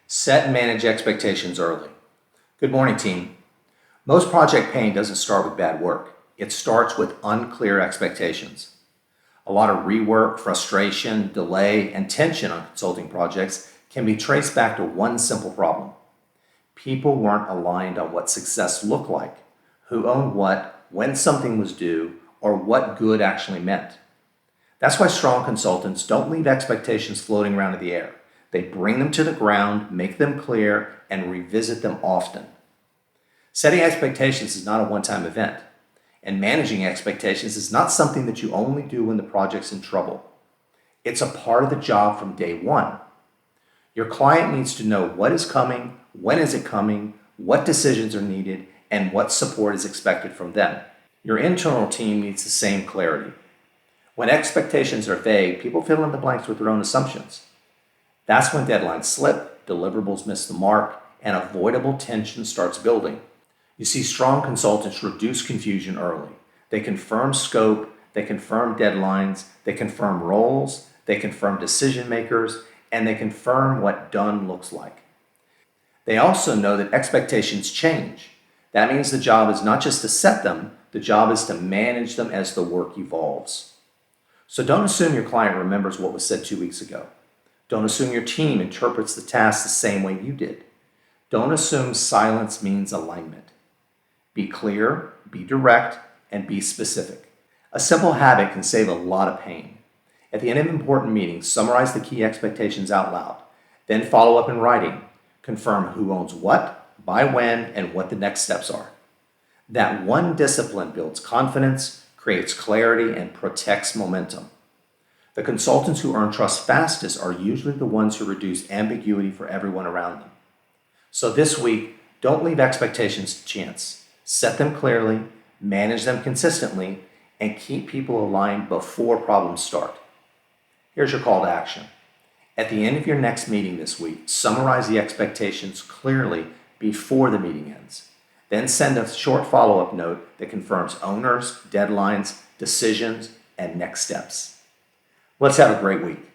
Set and manage expectations early. Good morning, team. Most project pain doesn't start with bad work. It starts with unclear expectations. A lot of rework, frustration, delay, and tension on consulting projects can be traced back to one simple problem. People weren't aligned on what success looked like, who owned what, when something was due, or what good actually meant. That's why strong consultants don't leave expectations floating around in the air. They bring them to the ground, make them clear, and revisit them often. Setting expectations is not a one-time event, and managing expectations is not something that you only do when the project's in trouble. It's a part of the job from day one. Your client needs to know what is coming, when is it coming, what decisions are needed, and what support is expected from them. Your internal team needs the same clarity. When expectations are vague, people fill in the blanks with their own assumptions. That's when deadlines slip, deliverables miss the mark, and avoidable tension starts building. You see, strong consultants reduce confusion early. They confirm scope, they confirm deadlines, they confirm roles, they confirm decision makers, and they confirm what done looks like. They also know that expectations change. That means the job is not just to set them, the job is to manage them as the work evolves. So don't assume your client remembers what was said 2 weeks ago. Don't assume your team interprets the task the same way you did. Don't assume silence means alignment. Be clear, be direct, and be specific. A simple habit can save a lot of pain. At the end of important meetings, summarize the key expectations out loud. Then follow up in writing. Confirm who owns what, by when, and what the next steps are. That one discipline builds confidence, creates clarity, and protects momentum. The consultants who earn trust fastest are usually the ones who reduce ambiguity for everyone around them. So this week, don't leave expectations to chance. Set them clearly, manage them consistently, and keep people aligned before problems start. Here's your call to action. At the end of your next meeting this week, summarize the expectations clearly before the meeting ends. Then send a short follow-up note that confirms owners, deadlines, decisions, and next steps. Let's have a great week.